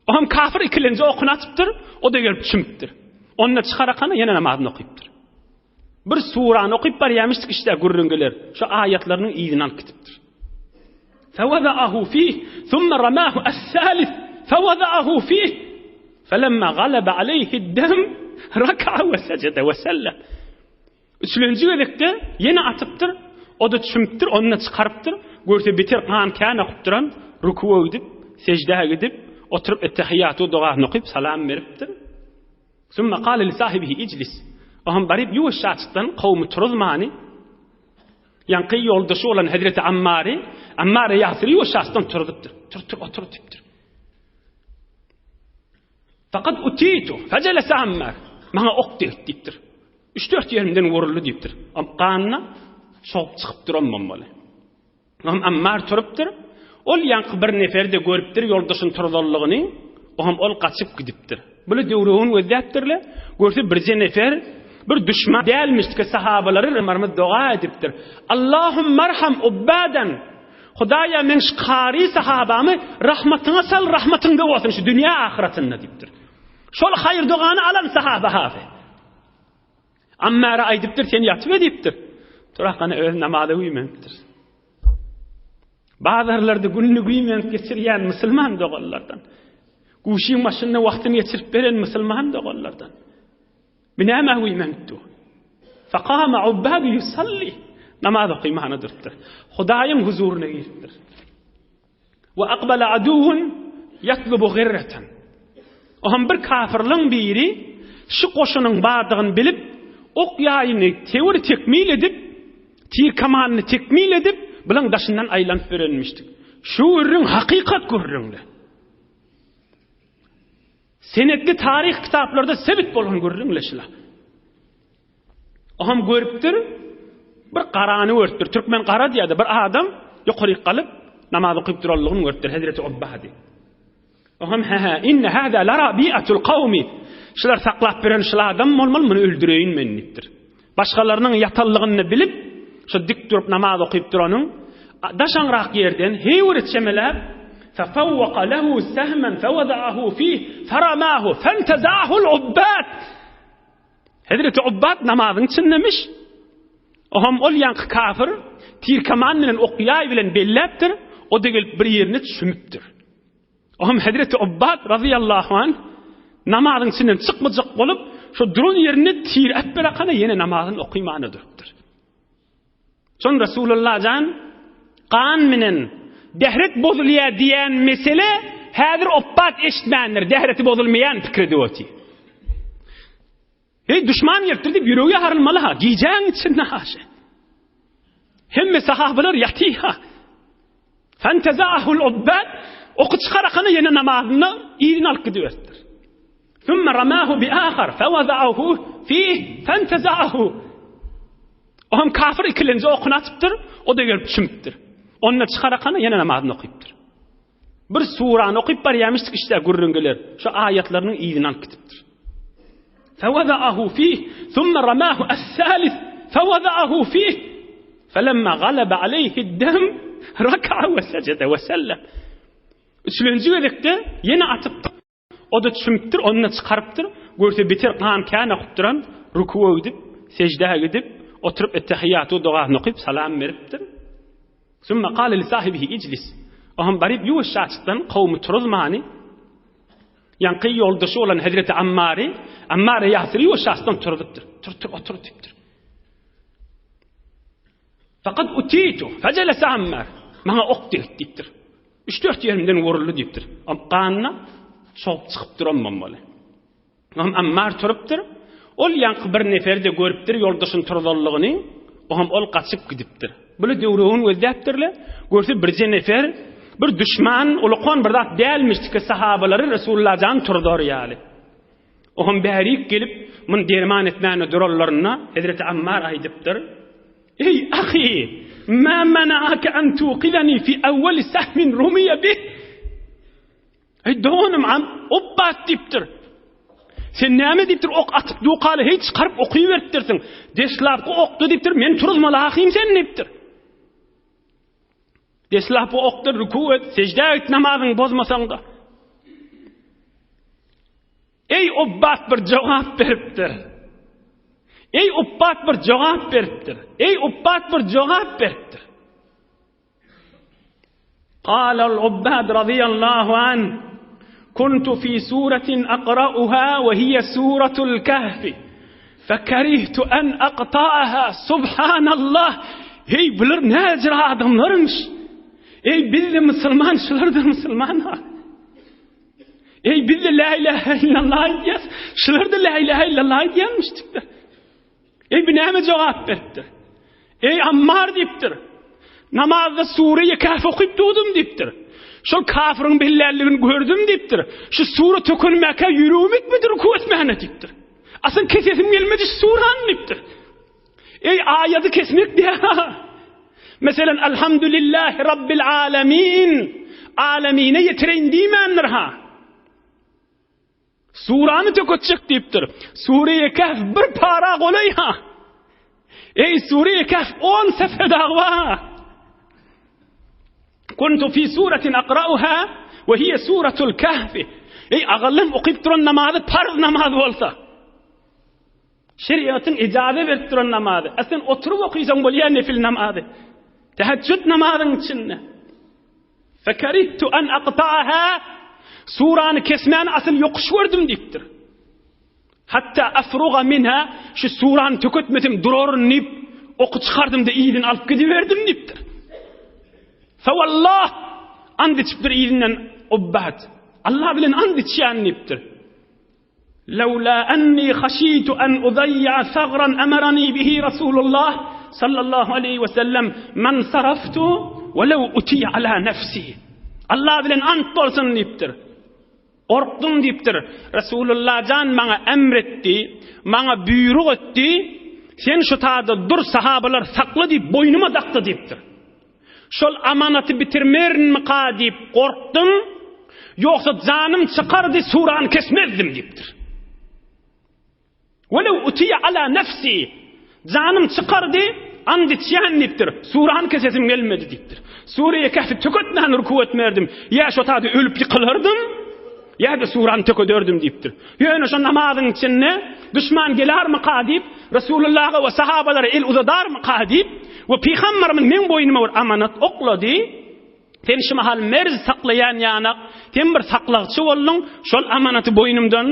Oğam kafir ikilince okunu atıptır, o da gelip çümüptür. Onunla çıkarakana yine namazını okuyuptur. Bir suranı okuyup baryamıştık işte gürrüngeler. Şu ayetlerinin iyiliğini alıp gitiptir. فوضعه فيه ثم رماه الثالث فوضعه فيه فلما غلب عليه الدم ركع وسجد وسلم. Üçüncü gelikte yine atıptır. O da çümüptür, onunla çıkarıptır. Görse biter kan kan okup duran, rukuwa edip, secdeye gidip, oturup ettehiyyatü duasını okuyup salam veripdir. Sümme qala li sahibihi iclis. Ohan barib yuwaşa çıktan kavmi turulmani. Yanqi yoldaşı olan Hazreti Ammar Yasir yuwaşaçdan turdupdir. Tur otur dipdir. Fakat utitu fecelese Ammar. Bana ok dipdir. 3-4 yerimden vuruldu dipdir. Qanna soğuk çıkıp duramam böyle. Ammar turupdur. Ol yankı bir neferde görüpdir yoldaşın turdalygyny. Oğam ol kaçıp gidipdir. Böyle döwrüğün özäpdirle. Görse bir nefer Bir düşman değilmiş ki sahabaları rımarmı dua ediptir. Allahümme merham ubbadan. Hudaya men şkari sahabamı rahmatına sal, rahmatında olsun şu dünya ahiretinde diptir. Şol hayır duanı alan sahaba hafi. Amma ra'aydiptir sen yatıp ediptir. Turakana öz namazı uyumamıştır. Bazılarında günlük uyumayıp geçiryen Müslüman doğallardan. Kuşun başında vaktini geçirip veren Müslüman doğallardan. Binama uyumamıştır. Fakama ubbadu yusalli. Namazı kıymanıdırdır. Hudayın huzuruna girdir. Ve akbala aduhun yatlubu girreten. Oham bir kafirlığın biri şu koşunun bardığını bilip ok yayını tevir tekmil edip tir kamanını tekmil edip bilen daşından aylanıp verilmiştik. Şu ürün hakikat görürünle. Senetli tarih kitaplarda sebit bolan görürünle şila. Oham görüptür bir qarani örttür. Türkmen qara diýdi. Bir adam ýokary galyp namaz okyp durallygyny örttür. Hazreti Ubbadi. Oham inne hada la rabi'atul qawmi. Şular saklap beren şular adam bolmaly muny öldüreýin men dipdir. Başgalarynyň yatallygyny bilip şu dik durup namaz okyp duranyň daşanrak ýerden hewret çemelep fafawqa lahu sahman fawada'ahu fihi faramahu fantazahu al-ubbad. Hazreti Ubbad namazyň içindemiş. Oham ol yankı kafir tir kaman bilen okuyay bilen belläpdir. O da gelip bir ýerine düşmüpdir. Oham Hazreti Ubbad radıyallahu anh namazyň içinden çykmajak bolup şu durun ýerine tir atberakana ýene namazyny okuýmany durupdyr. Şon Rasulullah jan qan bilen dehret bozulýar diýen mesele häzir Ubbad eşitmändir. Dehreti bozulmayan pikir diýeti. Hey düşman yertirdi yüreğe harılmalı ha. Giyeceğin içinde haşe. Hemme sahabeler yatiha. Fentezahul ubbad. Oku çıkarakana yine namazını iğrin alıp gidiyordur. Thumma ramahu bi ahar. Fevaza'ahu fih. Fentezahu. Oham kafir ikilince okunu atıptır. O da gelip çümüptür. Onunla çıkarakana yine namazını okuyuptur. Bir suranı okuyup var yemiştik işte gurrüngeler. Şu ayetlerinin iğrin alıp gidiptir. فوضعه فيه ثم رماه الثالث فوضعه فيه فلما غلب عليه الدم ركع وسجد وسلم. Üçüncü edekte yine atıptır. O da çümüptür, onunla çıkarıptır. Görse bitir kan kan okutturan rukuğa gidip, secdeye gidip, oturup ettehiyyatı duasını okuyup salam veriptir. ثم قال لصاحبه اجلس. Oham barip yuvaş açıktan kavmi turulmani. Yankı yoldaşı olan Hazreti Ammar Yasir'i o şahsdan turduptur. Otur diptir. Fakat utitu. Fecelese Ammar. Bana ok diptir. 3-4 yerimden vuruldu diptir. Qanına soğuk çıkıp duramam böyle. Ammar turuptur. Ol yankı bir neferde görüptir yoldaşın turdalygyny. Oham ol kaçıp gidiptir. Böyle döwrüğün özdäpdirle. Görse birje nefer bir düşman ulaqan bir zat dälmişdi ki sahabalary Resulullah jan turdur ýaly. Oham bärik gelip mun derman etmäni durallarına Hazreti Ammar aýdypdyr. Ey ahi, ma mana'aka an tuqilani fi awwal sahmin rumiya bih? Ey donum am Ubbad dipdir. Sen näme dipdir ok atyp duqaly hiç çıkaryp okuýberdirsiň. Deslapky okdy dipdir, men turulmaly ahim sen dipdir. Deslap bu okdur, ruku et, secde et, namazını bozmasan da. Ey Ubbad bir cevap veripdir. Ey Ubbad bir cevap veripdir. Ey Ubbad bir cevap veripdir. Qala al-Ubbad radiyallahu anh. Kuntu fi suratin aqra'uha ve hiye suratul kahfi. Fekerihtu en aqta'aha. Subhanallah. Hey bilir ne ecra adamlarmış. Ey biz de Müslüman, şular da Müslüman ha. Ey biz de la ilahe illallah diyes, şular da la ilahe illallah diyenmiştik de. Ey bir näme cevap veripdir. Ey Ammar dipdir. Namazda Sure-i Kahf okuyup dudum dipdir. Şol kafirin bellerligini gördüm dipdir. Şu sure tökülmeke yürüyüm etmedir, ruku etmehine dipdir. Asın kesesim gelmedi suran dipdir. Ey ayeti kesmek diye. Mesela elhamdülillahi rabbil alemin. Alemine yetirin diýmändir ha. Surany töketjek diýipdir. Sure-i Kehf bir para golay ha. Ey Sure-i Kehf 10 sefer dagwa. Kuntu fi suratin aqra'uha ve hiye suratul Kehf. Ey agallym okyp duran namazy farz namaz bolsa. Şeriatın icazet berip duran namazy. Aslında oturup okuysan bolýan nefil namazy. Teheccüd namazyň içinde. Fekerihtu an aqta'aha. Surany kesmän asıl yokuş gördüm diýipdir. Hatta afruga minha, şu surany töketmedim duraryn nip oky çykardım da ýylyny alyp gidiberdim diýipdir. Fa wallah and içipdir ýylynden obbat. Allah bilen and içýän diýipdir. Laula anni khashitu an udayya thagran amarani bihi Rasulullah sallallahu aleyhi ve sellem man saraftu walau uti ala nafsi. Allah bilen and bolsun diýipdir. Orkdum diýipdir. Rasulullah jan maňa emretdi, maňa buyruk etdi. Sen şu taýda dur sahabalar saklı diýip boynuma dakdy diýipdir. Şol amanaty bitirmermi ka diýip korkdum. Yoksa canım çıkardı surany kesmezdim diýipdir. Walaw utiya ala nafsi. Canım çıkardı and içýän diýipdir. Surany kesesim gelmedi diýipdir. Sure-i Kehf töketmän ruku etmerdim. Ya şu taýda ölüp ýykylardım. Ya da surany tökederdim diýipdir. Ýöne şu namazyň içinde düşman gelermi ka diýip Resulullah'a we sahabalara el uzadarmy ka diýip we peýgamberimin men boynuma bir amanat oklady. Sen şu mahal merz saklayan ýanak, sen bir saklagçy boldun, şol amanaty boynumdan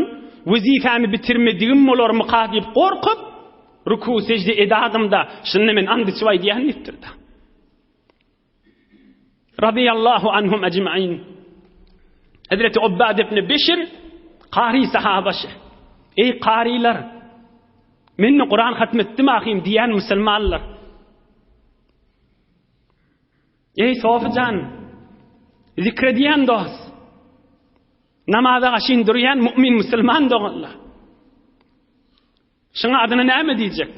wezifämi bitirmedigim bolarmy ka diýip gorkup ruku secde edadymda şunny men andy çywaý diýen diýipdir. Radiyallahu anhum ecmaîn. Hazreti Ubbad ibn Bishr qari sahabaşy. Ey qariler, meni Qur'an hatmetdim ahim diýen musulmanlar. Ey sofjan, zikrediyen dost. Namaza gaşyn durýan mümin musulman doganlar. Şoňa adyny näme diýjek?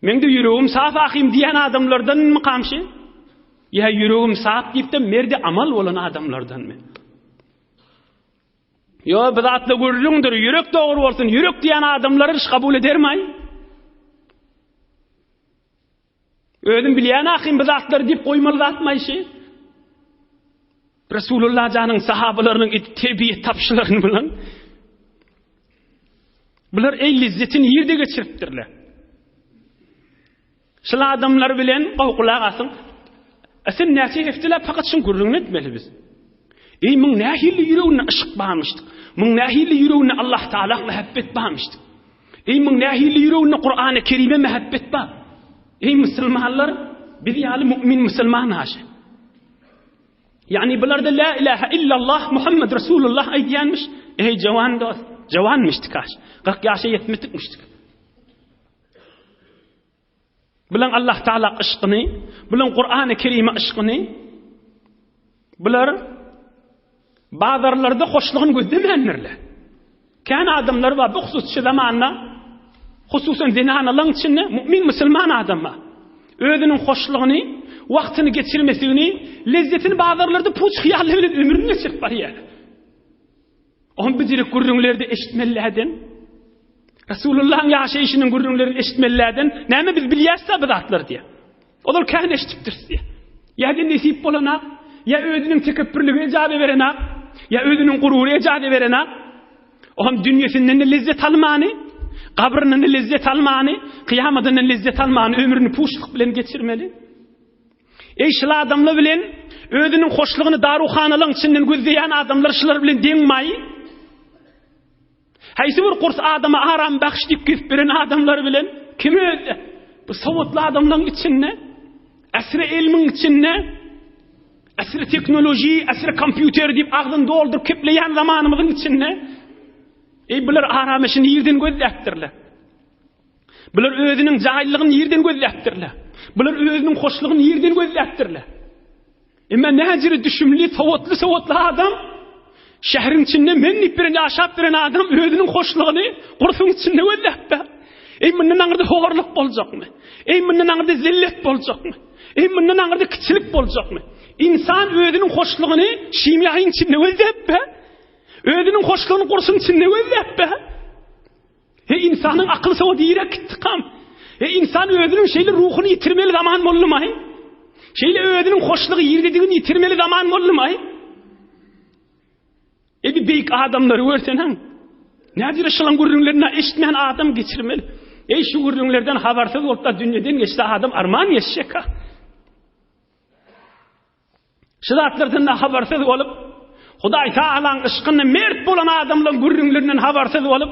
Meňde ýüregim saf ahim diýen adamlardan mı kamşy? Ya ýüregim saf diýip de merde amal bolan adamlardan mı? Yo bidatly görüňdir, ýürek dogry bolsun, ýürek diýen adamlary iş kabul edermi? Özüm bilýän ahim bidatlar diýip goýmaly atmaýşy. Resulullah janyň sahabalarynyň tebiyet tapşylaryny bilen bular ey lizzetini ýerde geçiripdirler. Şol adamlar bilen gowkulak asyň. Asyl näçe hefdiler fakat şun gurrun etmeli biz. Ey müň nähili ýüregine ışık barmışdyk. Müň nähili ýüregine Allah Taala mehabbet barmışdyk. Ey müň nähili ýüregine Qur'an-ı Kerime mehabbet bar. Ey musulmanlar, biz ýaly mümin musulman haşy. Yani bularda la ilahe illallah Muhammed Resulullah aýdýanmış. Ey jawan dost, jawanmışdyk haş. 40 ýaşa ýetmedikmişdik. Bilen Allah Taala ışkyny, bilen Qur'an-ı Kerime ışkyny, bular bazarlarda hoşlugyny gözlemeýänler. Kan adamlar var bu husus şu zamanla, hususan zinanalyň içinde mümin musulman adamlar özüniň hoşlugyny, wagtyny geçirmesini, lezzetini bazarlarda puç hyýaly bilen ömrüni geçirip barýar. On bizirik gurrunlerde eşitmellerden, Resulullah'ın yaşayışının gurrunlerini eşitmellerden, näme biz bilýärsa bidatlar diye. Olar kan eşitipdir diye. Ya da nesip bolanak, ya özüniň tekebbürlüğe ejady berenak, ya özüniň gurury ejady berenak. Oňam dünýesinden lezzet almany, kabrynyň lezzet almany, kıyamatynyň lezzet almany ömrüni puşluk bilen geçirmeli. Ey şol adamlar bilen özüniň hoşlugyny daruhanalyň içinden gözleýän adamlar şular bilen deňmäý. Haýsy bir kurs adama aram bakş diýip gidip beren adamlar bilen kim öldü? Bu sowatly adamlaryň içinde, asry ilmiň içinde, asry teknoloji, asry kompýuter diýip agdyny doldurup kepleýän zamanymyzyň içinde, ey bular aramışyny ýerden gözläpdirler. Bular özüniň jaýlygyny ýerden gözläpdirler. Bular özüniň hoşlugyny ýerden gözläpdirler. Emma näjiri düşümli, sowatly adam şehrin içinde menni birini aşap birini adam özünün hoşluğunu kursun içinde öllep. Ey bundan ağırda horluk bolacak mı? Ey bundan ağırda zillet bolacak mı? Ey bundan ağırda küçülük bolacak mı? İnsan özünün hoşluğunu şimyayın içinde öllep. Özünün hoşluğunu kursun içinde gözlep be. İnsanın aklı o direk tıkam. İnsan özünün şeyli ruhunu yitirmeli zaman mı olmay? Şeyli özünün hoşluğu yerdediğini yitirmeli zaman mı olmay? Bir beyik adamları görsen nedir şılan gurrunlarına eşitmeyen adam geçirmeli. Şu gurrunlardan habersız olup da dünyadan geçti adam armağan yaşayacak ha. Şılatlardan da habersiz olup Huday Ta'ala'nın ışkını mert bolan adamların gurrunlarından habersiz olup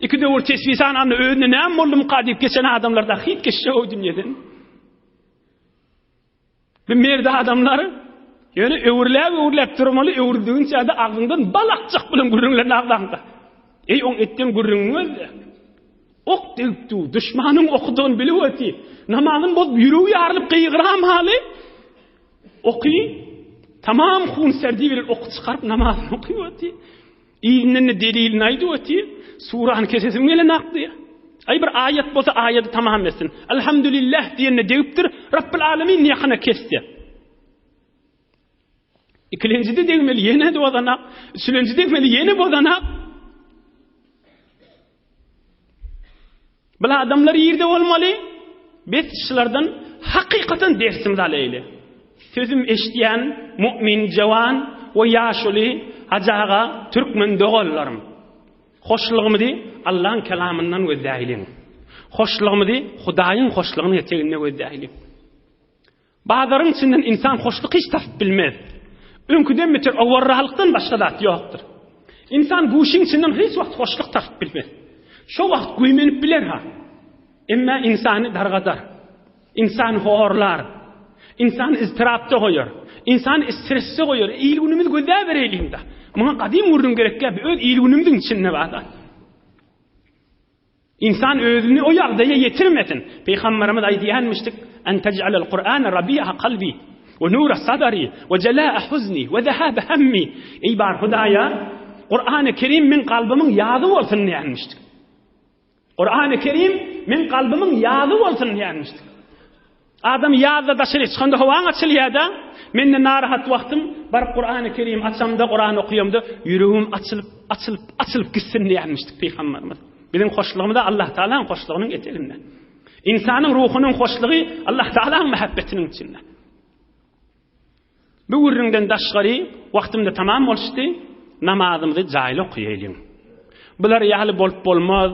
iki dövür tesvisan anı öğünü neyem oldum kadip geçen adamlarda hit geçti o dünyadan. Bir merde adamları yani öğürlep durmalı, öğürdüğünce de ağzından bal atacak bulan gurrunların ağzında. On etten gurrunlar ok deyiptu, düşmanın okuduğunu biliyor eti. Namazın boz yürüyü yarılıp kıyıqıram hali. Okuyu, tamam hun serdi verir, oku çıkarıp namazını okuyor eti. İğinden de delilini aydı eti. Sura'nın kesesin gelen aktı ya. Bir ayet bolsa ayeti tamam etsin. Elhamdülillah diyene deyiptir, Rabbil Alemin yakına kesti. İkincide degmeli yene de odana, üçüncide degmeli yene bodana. Bula adamlar yerde olmalı, biz kişilerden hakikaten dersimiz aleyli. Sözüm eşdiyen, mümin, cevan ve yaşlı, acağa, Türkmen doğullarım. Hoşluğumu de Allah'ın kelamından gözdeylim. Hoşluğumu de Hudayın hoşluğunu yeteğine gözdeylim. Bazıların içinden insan hoşluk hiç tafip bilmez. Önküden metir avarrahalıktan başka da yoktur. İnsan bu işin içinden hiç vakit hoşluk tafip bilmez. Şu vakit güymenip bilir ha. Ama insanı dargadar. İnsan horlar. İnsan istirapta koyur. İnsan stresi koyur. İyilgünümüz gözde vereyim de. Buna kadim vurdun gerekli. Öz iyilgünümüzün içinde var. İnsan özünü o yağdaya yetirmesin. Peygamberimiz aydiyenmiştik. En tec'alel Kur'an rabi'a kalbi. Ve nura sadari. Ve cela'a huzni. Ve zehâbe hemmi. Ey bar Hudaya. Kur'an-ı Kerim min kalbimin yağdı olsun diyenmiştik. Kur'an-ı Kerim min kalbimin yağdı olsun diyenmiştik. Adam yağda daşırı çıkanda havan açılıyor da. Men de narahat vaktim. Bar Kur'an-ı Kerim açsam da Kur'an okuyum da. Yüreğim açılıp gitsin diyenmiştik Peygamberimiz. Bizim hoşluğumuz da Allah Teala'nın hoşluğunun eteğinden. İnsanın ruhunun hoşluğu Allah Teala'nın muhabbetinin içinde. Bu üründen daşgari vaktimde tamam oluştu. Namazımızı cahil okuyayım. Bular yağlı bolup bolmaz.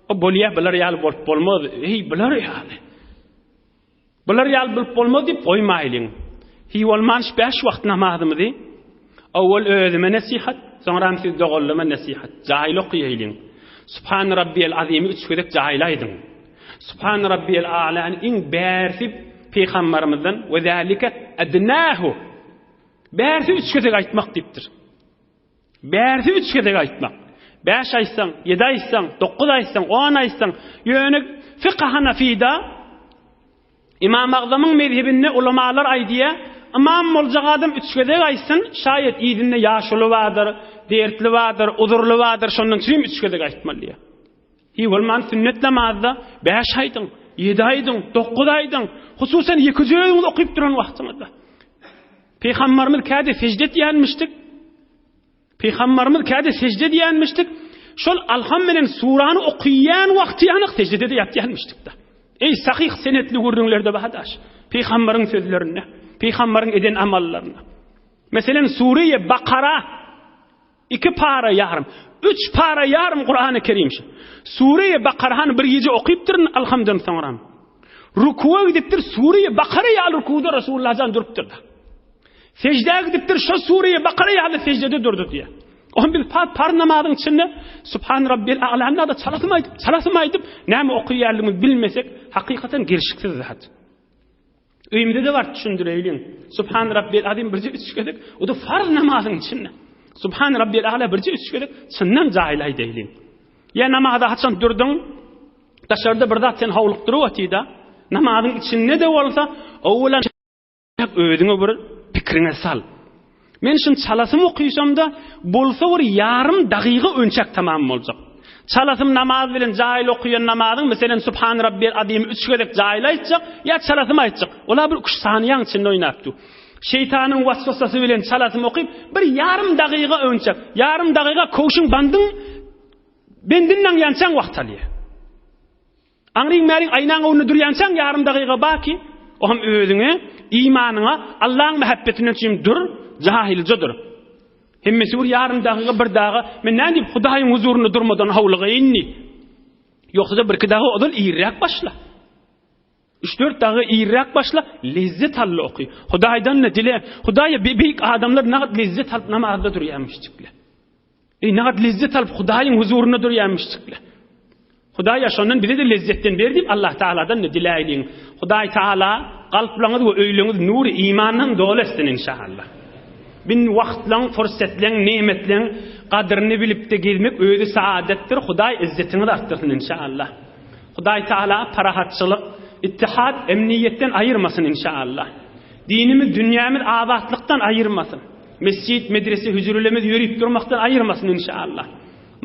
O bolya bular yağlı bolup bolmaz. Bular yağlı. Bular yağlı bolup bolmaz deyip koymayalım. Olmanış 5 vakt namazımızı. Evvel özüme nasihat. Sonra siz doğulluma nasihat. Cahil okuyayım. Subhan Rabbiyel azimi 3 ködek cahilaydın. Subhan Rabbiyel a'la'nın en bärsip Peygamberimizden ve zalika adnahu. Bärsi 3 ködek aytmak diptir. Bärsi 3 ködek aytmak. 5 aysan, 7 aysan, 9 aysan, 10 aysan, yönük fiqh Hanafida İmam Azam'ın mezhebinde ulamalar aydiye imam olacak adam 3 ködek aysan şayet idinde yaşlı vardır, dertli vardır, uzurlu vardır, şondan için 3 ködek aytmalı ya. Olman sünnet namazda 5 aydın, 7 aydın, 9 aydın, hususen 2 öğün okuyup duran vaxtımızda. Peygamberimiz kâde secde diyenmiştik. Peygamberimiz kâde secde diyenmiştik. Şol alhamdülillah suranı okuyan vakti yanık secdede de yap diyenmiştik da. Sahih senetli gurrunlarda bahadaş. Peygamberin sözlerine, Peygamberin eden amallarına. Mesela Sure-i Bakara 2 para yarım, 3 para yarım Kur'an-ı Kerim. Sure-i Bakara'nı bir gece okuyup durun alhamdülillah sonra. Rukuğa gidiptir Sure-i Bakara'yı al rukuda Resulullah'dan durup durdu. Secdeye gidiptir şu Sure-i Bakara'yı al secdede durdu diye. On bir par namazın içinde Subhan Rabbiyel a'la'nı da çalasımaydıp näme okuyarlığımızı bilmesek hakikaten girişiksiz zat. Öýümde de var düşündüreylim. Subhan Rabbiyel azim birce 3 ködek. O da farz namazın içinde. Subhan Rabbiyel a'la birce 3 ködek. Sından cahilay deylim. Ya namazda haçan durdun. Dışarıda bir zat sen havluq durup atıyda. Namazın içinde de olsa oğulan öýdüňe bir pikriňe sal. Men şun çalasym okuýsam da bolsa bir yarım daqiqa önçak tamam boljak. Çalasım namaz bilen jahil okuyan namazyň meselen Subhan Rabbiyal Azim 3 gedek jahil aýtjak, ýa çalasym aýtjak. Ola bir 3 saniýaň içinde oýnapdy. Şeytanyň waswasasy bilen çalasym okyp, bir yarım dagyga öňçek, yarım dagyga koşun bandyň bendinden ýançaň wagt alýar. Aňryň märiň aýnaň onu durýançaň yarım dagyga baki, o hem özüňe, imanyňa, Allahyň mehabbetine üçin dur, jahiljedir. Hemmesi bir yarım dagyga bir dagy men näme diýip Hudaýyň huzuryna durmadan hawlyga inni. Ýoksa bir dagy odal iýrak başla. 3-4 dagy iýrak başla, lezzet ally oky. Hudaýdan ne dile? Hudaýa beýik adamlar nägat lezzet alyp namazda durýarmyşdyklar. Nägat lezzet alyp Hudaýyň huzuryna durýarmyşdyklar. Hudaý şondan bize de lezzetten berdi. Allah Taala'dan ne diläýin. Hudaý Taala galplaňyz we öýleňiz nury imandan dolasyn inşallah. Bin wagtlaň, fursatlaň, nimetlaň qadryny bilip de gelmek öýdi saadetdir. Hudaý izzetini artdyrsyn inşallah. Hudaý Taala parahatçylyk, ittihad, emniýetden aýyrmasyn inşallah. Dinimiz, dünýämiz abatlykdan aýyrmasyn. Mescid, medrese, huzurlemiz ýörüp durmakdan aýyrmasyn inşallah.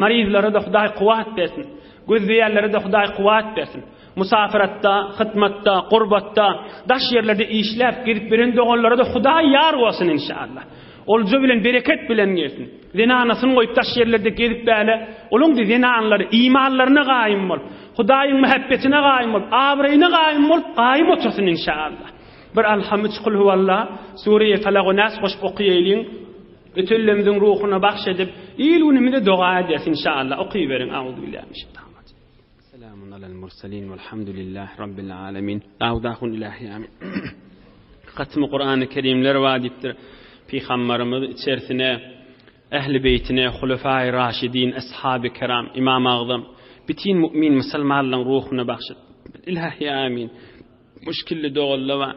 Maryzlara da Hudaý kuwat bersin. Gözleýärlere de Hudaý kuwat bersin. Musafiratda, hytmatda, gurbatda, daş yerlerde işläp girip beren doganlara da Hudaý ýar bolsun inşallah. Olja bilen bereket bilen gelsin. Zinanasyny goýup daş yerlerde gelip bäle, olaň da zinanlary imanlaryna gaýym bol. Hudaýyň mehabbetine gaýym bol, abryna gaýym bol, gaýym otursun inşallah. Bir alhamd kul huvallah Suriye Falaq we Nas goşup okuýaýlyň. Ötüllemizin ruhuna bahşedip iyilunimide dua edesin inşallah. Okuýberin. Auzu billahi mineşşeytanirracim. Selamun alel murselin velhamdülillahi rabbil alamin. Dawdahun ilahi amin. Hatmy Kur'an-ı Kerimler vadipdir. Peygamberimiz içerisine ehli beytine, hulefai raşidin, ashab-ı kiram, imam azam, bütün mümin musulmanlaryň ruhuna bahşet. İlahi amin. Müşkilli dogallava.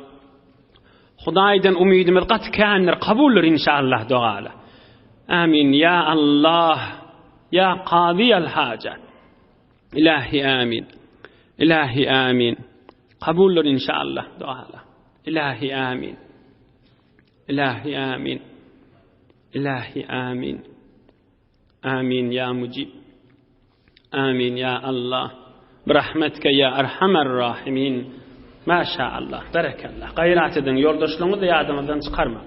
Hudaýdan umydymyz gat känler kabullar inşallah dogala. Amin ya Allah. Ya qadiyal hajat. İlahi amin. İlahi amin. Kabullar inşallah dogala. İlahi amin. İlahi amin. İlahi amin. Amin ya mucib. Amin ya Allah. Birahmetke ya erhamer rahimin. Maşallah, berekallah. Gayrat edin, yoldaşlığını da yadınızdan çıkarma.